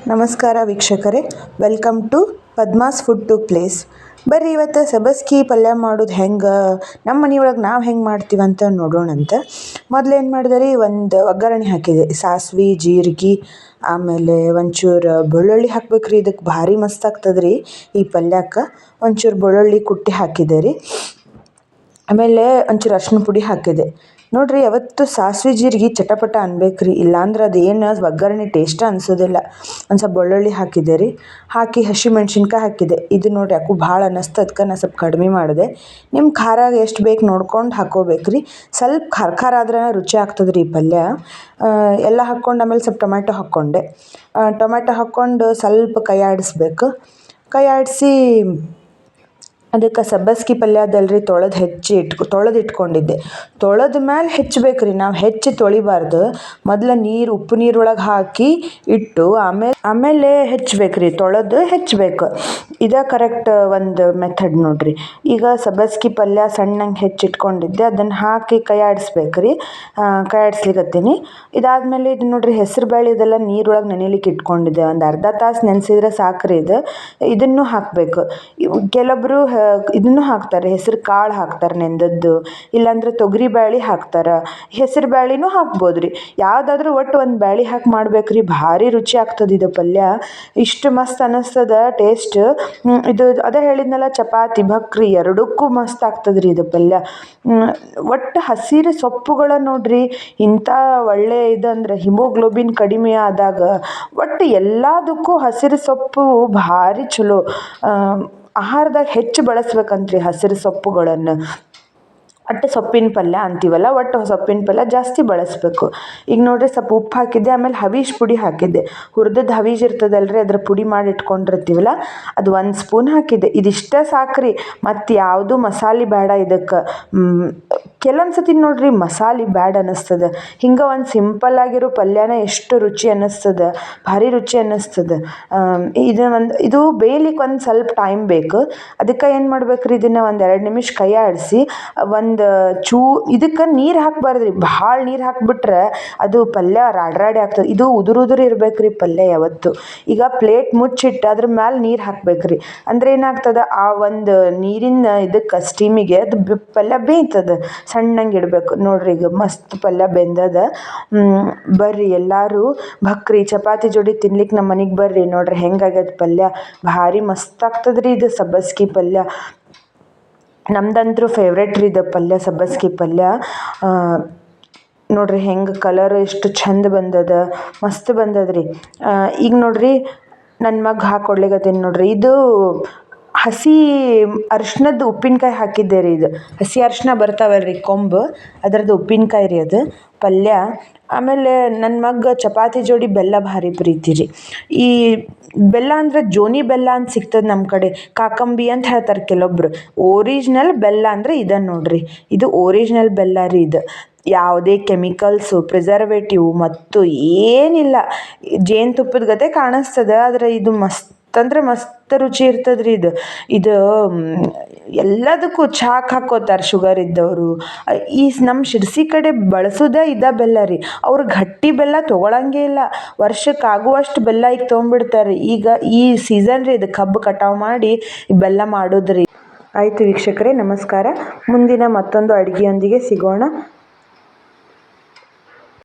ನಮಸ್ಕಾರ ವೀಕ್ಷಕರೇ, welcome to Padma's food to place. ಬರ್ರಿ ಇವತ್ತು ಸಬ್ಬಸ್ಗಿ ಪಲ್ಯ ಮಾಡೋದು ಹೆಂಗೆ, ನಮ್ಮ ಮನೆಯೊಳಗೆ ನಾವು ಹೆಂಗೆ ಮಾಡ್ತೀವಂತ ನೋಡೋಣಂತ. ಮೊದಲು ಏನು ಮಾಡಿದೆ ರೀ, ಒಂದು ಒಗ್ಗರಣೆ ಹಾಕಿದೆ. ಸಾಸ್ವೆ, ಜೀರಿಗೆ, ಆಮೇಲೆ ಒಂಚೂರು ಬೆಳ್ಳುಳ್ಳಿ ಹಾಕ್ಬೇಕು ರೀ. ಇದಕ್ಕೆ ಭಾರಿ ಮಸ್ತ್ ಆಗ್ತದೆ ರೀ ಈ ಪಲ್ಯಕ್ಕೆ. ಒಂಚೂರು ಬೆಳ್ಳುಳ್ಳಿ ಕುಟ್ಟಿ ಹಾಕಿದೆ ರೀ. ಆಮೇಲೆ ಒಂಚೂರು ಅರಿಶಿನ ಪುಡಿ ಹಾಕಿದೆ. ನೋಡಿರಿ, ಯಾವತ್ತು ಸಾಸ್ವೆ ಜೀರಿಗೆ ಚಟಪಟ ಅನ್ಬೇಕು ರೀ, ಇಲ್ಲಾಂದ್ರೆ ಅದೇನು ಒಗ್ಗರಣೆ ಟೇಸ್ಟ್ ಅನಿಸೋದಿಲ್ಲ. ಒಂದು ಸ್ವಲ್ಪ ಬೆಳ್ಳುಳ್ಳಿ ಹಾಕಿದೆ ರೀ. ಹಾಕಿ ಹಸಿಮೆಣ್ಸಿನ್ಕಾಯಿ ಹಾಕಿದೆ. ಇದು ನೋಡಿರಿ ಯಾಕೋ ಭಾಳ ಅನ್ನಿಸ್ತು, ಅದಕ್ಕೆ ನಾನು ಸ್ವಲ್ಪ ಕಡಿಮೆ ಮಾಡಿದೆ. ನಿಮ್ಮ ಖಾರ ಎಷ್ಟು ಬೇಕು ನೋಡ್ಕೊಂಡು ಹಾಕ್ಕೋಬೇಕು ರೀ. ಸ್ವಲ್ಪ ಖಾರ ಖಾರ ಆದ್ರೆ ರುಚಿ ಆಗ್ತದೆ ರೀ ಈ ಪಲ್ಯ. ಎಲ್ಲ ಹಾಕ್ಕೊಂಡು ಆಮೇಲೆ ಸ್ವಲ್ಪ ಟೊಮೆಟೊ ಹಾಕ್ಕೊಂಡೆ. ಟೊಮೆಟೊ ಹಾಕ್ಕೊಂಡು ಸ್ವಲ್ಪ ಕೈ ಆಡಿಸ್ಬೇಕು. ಕೈ ಆಡಿಸಿ ಅದಕ್ಕೆ ಸಬ್ಬಸ್ಗಿ ಪಲ್ಯ ಅದಲ್ರಿ, ತೊಳೆದು ಇಟ್ಕೊಂಡಿದ್ದೆ. ತೊಳೆದ ಮೇಲೆ ಹೆಚ್ಚಬೇಕು ರೀ, ನಾವು ಹೆಚ್ಚಿ ತೊಳಿಬಾರ್ದು. ಮೊದಲು ಉಪ್ಪು ನೀರೊಳಗೆ ಹಾಕಿ ಇಟ್ಟು ಆಮೇಲೆ ಹೆಚ್ಚಬೇಕು ರೀ, ತೊಳೆದು ಹೆಚ್ಚಬೇಕು. ಇದೇ ಕರೆಕ್ಟ್ ಒಂದು ಮೆಥಡ್ ನೋಡ್ರಿ. ಈಗ ಸಬ್ಬಸ್ಗಿ ಪಲ್ಯ ಸಣ್ಣಂಗೆ ಹೆಚ್ಚಿಟ್ಕೊಂಡಿದ್ದೆ, ಅದನ್ನು ಹಾಕಿ ಕೈ ಆಡಿಸ್ಬೇಕು ರೀ. ಕೈ ಆಡಿಸ್ಲಿಕತ್ತೀನಿ. ಇದಾದಮೇಲೆ ಇದು ನೋಡ್ರಿ, ಹೆಸರು ಬೇಳೆ ಇದೆಲ್ಲ ನೀರೊಳಗೆ ನೆನೆಲಿಕ್ಕೆ ಇಟ್ಕೊಂಡಿದ್ದೆ. ಒಂದು ಅರ್ಧ ತಾಸು ನೆನೆಸಿದ್ರೆ ಸಾಕ್ರಿ. ಇದನ್ನು ಹಾಕಬೇಕು. ಕೆಲವೊಬ್ಬರು ಇದನ್ನು ಹಾಕ್ತಾರೆ, ಹೆಸರು ಕಾಳು ಹಾಕ್ತಾರೆ ನೆಂದದ್ದು, ಇಲ್ಲಾಂದ್ರೆ ತೊಗರಿ ಬೇಳೆ ಹಾಕ್ತಾರೆ, ಹೆಸರು ಬೇಳೆನೂ ಹಾಕ್ಬೋದು ರೀ. ಯಾವುದಾದ್ರೂ ಒಟ್ಟು ಒಂದು ಬೇಳೆ ಹಾಕಿ ಮಾಡ್ಬೇಕು ರೀ, ಭಾರಿ ರುಚಿ ಆಗ್ತದೆ ಇದು ಪಲ್ಯ. ಇಷ್ಟು ಮಸ್ತ್ ಅನ್ನಿಸ್ತದ ಟೇಸ್ಟ್. ಇದು ಅದೇ ಹೇಳಿದ್ನಲ್ಲ, ಚಪಾತಿ ಭಕ್ರಿ ಎರಡಕ್ಕೂ ಮಸ್ತ್ ಆಗ್ತದೆ ರೀ ಇದು ಪಲ್ಯ. ಒಟ್ಟು ಹಸಿರು ಸೊಪ್ಪುಗಳ ನೋಡ್ರಿ, ಇಂಥ ಒಳ್ಳೆ ಇದಂದ್ರೆ ಹಿಮೋಗ್ಲೋಬಿನ್ ಕಡಿಮೆ ಆದಾಗ ಒಟ್ಟು ಎಲ್ಲದಕ್ಕೂ ಹಸಿರು ಸೊಪ್ಪು ಭಾರಿ ಚಲೋ. ಆಹಾರದಾಗ ಹೆಚ್ಚು ಬಳಸ್ಬೇಕಂತ್ರಿ ಹಸಿರು ಸೊಪ್ಪುಗಳನ್ನು. ಒಟ್ಟು ಸೊಪ್ಪಿನ ಪಲ್ಯ ಅಂತೀವಲ್ಲ, ಒಟ್ಟು ಸೊಪ್ಪಿನ ಪಲ್ಯ ಜಾಸ್ತಿ ಬಳಸಬೇಕು. ಈಗ ನೋಡ್ರಿ, ಸ್ವಲ್ಪ ಉಪ್ಪು ಹಾಕಿದ್ದೆ. ಆಮೇಲೆ ಹವೀಜ್ ಪುಡಿ ಹಾಕಿದ್ದೆ. ಹುರಿದದ್ದು ಹವೀಜ್ ಇರ್ತದಲ್ರಿ, ಅದ್ರ ಪುಡಿ ಮಾಡಿ ಇಟ್ಕೊಂಡಿರ್ತೀವಲ್ಲ, ಅದು 1 ಸ್ಪೂನ್ ಹಾಕಿದ್ದೆ. ಇದಿಷ್ಟ ಸಾಕ್ರಿ, ಮತ್ತು ಯಾವುದು ಮಸಾಲೆ ಬೇಡ ಇದಕ್ಕೆ. ಕೆಲವೊಂದು ಸತಿ ನೋಡ್ರಿ ಮಸಾಲೆ ಬ್ಯಾಡ ಅನ್ನಿಸ್ತದೆ. ಹಿಂಗೆ ಒಂದು ಸಿಂಪಲ್ ಆಗಿರೋ ಪಲ್ಯನ ಎಷ್ಟು ರುಚಿ ಅನ್ನಿಸ್ತದೆ, ಭಾರಿ ರುಚಿ ಅನ್ನಿಸ್ತದೆ. ಇದು ಬೇಯಲಿಕ್ಕೆ ಒಂದು ಸ್ವಲ್ಪ ಟೈಮ್ ಬೇಕು. ಅದಕ್ಕೆ ಏನು ಮಾಡ್ಬೇಕ್ರಿ, ಇದನ್ನು ಒಂದು 2 ನಿಮಿಷ ಕೈ ಆಡಿಸಿ ಇದಕ್ಕೆ ನೀರು ಹಾಕಬಾರ್ದ್ರಿ. ಭಾಳ ನೀರು ಹಾಕಿಬಿಟ್ರೆ ಅದು ಪಲ್ಯ ರಾಡಿ ಆಗ್ತದೆ. ಇದು ಉದುರು ಇರ್ಬೇಕು ರೀ ಪಲ್ಯ ಯಾವತ್ತು. ಈಗ ಪ್ಲೇಟ್ ಮುಚ್ಚಿಟ್ಟು ಅದ್ರ ಮೇಲೆ ನೀರು ಹಾಕ್ಬೇಕ್ರಿ. ಅಂದ್ರೆ ಏನಾಗ್ತದೆ, ಆ ಒಂದು ನೀರಿನ ಇದಕ್ಕೆ ಸ್ಟೀಮಿಗೆ ಅದು ಪಲ್ಯ ಬೇಯ್ತದೆ. ಸಣ್ಣಂಗೆ ಇಡಬೇಕು ನೋಡ್ರಿ. ಈಗ ಮಸ್ತ್ ಪಲ್ಯ ಬೆಂದದ. ಬರ್ರಿ ಎಲ್ಲರೂ ಭಕ್ರಿ ಚಪಾತಿ ಜೋಡಿ ತಿನ್ಲಿಕ್ಕೆ ನಮ್ಮ ಮನೆಗೆ ಬರ್ರಿ. ನೋಡ್ರಿ ಹೆಂಗಾಗ್ಯದ ಪಲ್ಯ, ಭಾರಿ ಮಸ್ತ್ ಆಗ್ತದ್ರಿ ಇದು ಸಬ್ಬಸ್ಗಿ ಪಲ್ಯ. ನಮ್ದಂತರೂ ಫೇವ್ರೇಟ್ ರೀ ಇದು ಪಲ್ಯ, ಸಬ್ಬಸ್ಗಿ ಪಲ್ಯ. ನೋಡ್ರಿ ಹೆಂಗೆ ಕಲರ್ ಎಷ್ಟು ಚಂದ ಬಂದದ, ಮಸ್ತ್ ಬಂದದ್ರಿ. ಈಗ ನೋಡ್ರಿ ನನ್ನ ಮಗ ಹಾಕ್ಕೊಡ್ಲಿಕತ್ತೀನಿ ನೋಡ್ರಿ. ಇದು ಹಸಿ ಅರ್ಶಿನದ ಉಪ್ಪಿನಕಾಯಿ ಹಾಕಿದ್ದೆ ರೀ. ಇದು ಹಸಿ ಅರ್ಶಿನ ಬರ್ತಾವಲ್ರಿ ಕೊಂಬು, ಅದರದ್ದು ಉಪ್ಪಿನಕಾಯಿ ರೀ ಅದು ಪಲ್ಯ. ಆಮೇಲೆ ನನ್ನ ಮಗ ಚಪಾತಿ ಜೋಡಿ ಬೆಲ್ಲ ಭಾರಿ ಪ್ರೀತಿ ರೀ. ಈ ಬೆಲ್ಲ ಅಂದರೆ ಜೋನಿ ಬೆಲ್ಲ ಅಂತ ಸಿಗ್ತದೆ ನಮ್ಮ ಕಡೆ, ಕಾಕಂಬಿ ಅಂತ ಹೇಳ್ತಾರೆ ಕೆಲವೊಬ್ರು. ಒರಿಜಿನಲ್ ಬೆಲ್ಲ ಅಂದರೆ ಇದನ್ನು ನೋಡ್ರಿ, ಇದು ಒರಿಜಿನಲ್ ಬೆಲ್ಲ ರೀ. ಇದು ಯಾವುದೇ ಕೆಮಿಕಲ್ಸು, ಪ್ರಿಸರ್ವೇಟಿವ್ ಮತ್ತು ಏನಿಲ್ಲ. ಜೇನುತುಪ್ಪದ ಗತೆ ಕಾಣಿಸ್ತದೆ, ಆದರೆ ಇದು ಮಸ್ತ್ ಅಂದ್ರೆ ಮಸ್ತ್ ರುಚಿ ಇರ್ತದೆ ರೀ ಇದು ಎಲ್ಲದಕ್ಕೂ ಚಾಕ್ ಹಾಕೋತಾರೆ ಶುಗರ್ ಇದ್ದವರು. ನಮ್ಮ ಶಿರ್ಸಿ ಕಡೆ ಬಳಸೋದೇ ಬೆಲ್ಲ ರೀ. ಅವ್ರು ಗಟ್ಟಿ ಬೆಲ್ಲ ತೊಗೊಳಂಗೇ ಇಲ್ಲ, ವರ್ಷಕ್ಕಾಗುವಷ್ಟು ಬೆಲ್ಲ ಈಗ ತೊಗೊಂಡ್ಬಿಡ್ತಾರೆ. ಈಗ ಈ ಸೀಸನ್ ರೀ, ಇದು ಕಬ್ಬು ಕಟಾವು ಮಾಡಿ ಬೆಲ್ಲ ಮಾಡೋದ್ರಿ. ಆಯಿತು ವೀಕ್ಷಕರೇ, ನಮಸ್ಕಾರ. ಮುಂದಿನ ಮತ್ತೊಂದು ಅಡುಗೆಯೊಂದಿಗೆ ಸಿಗೋಣ.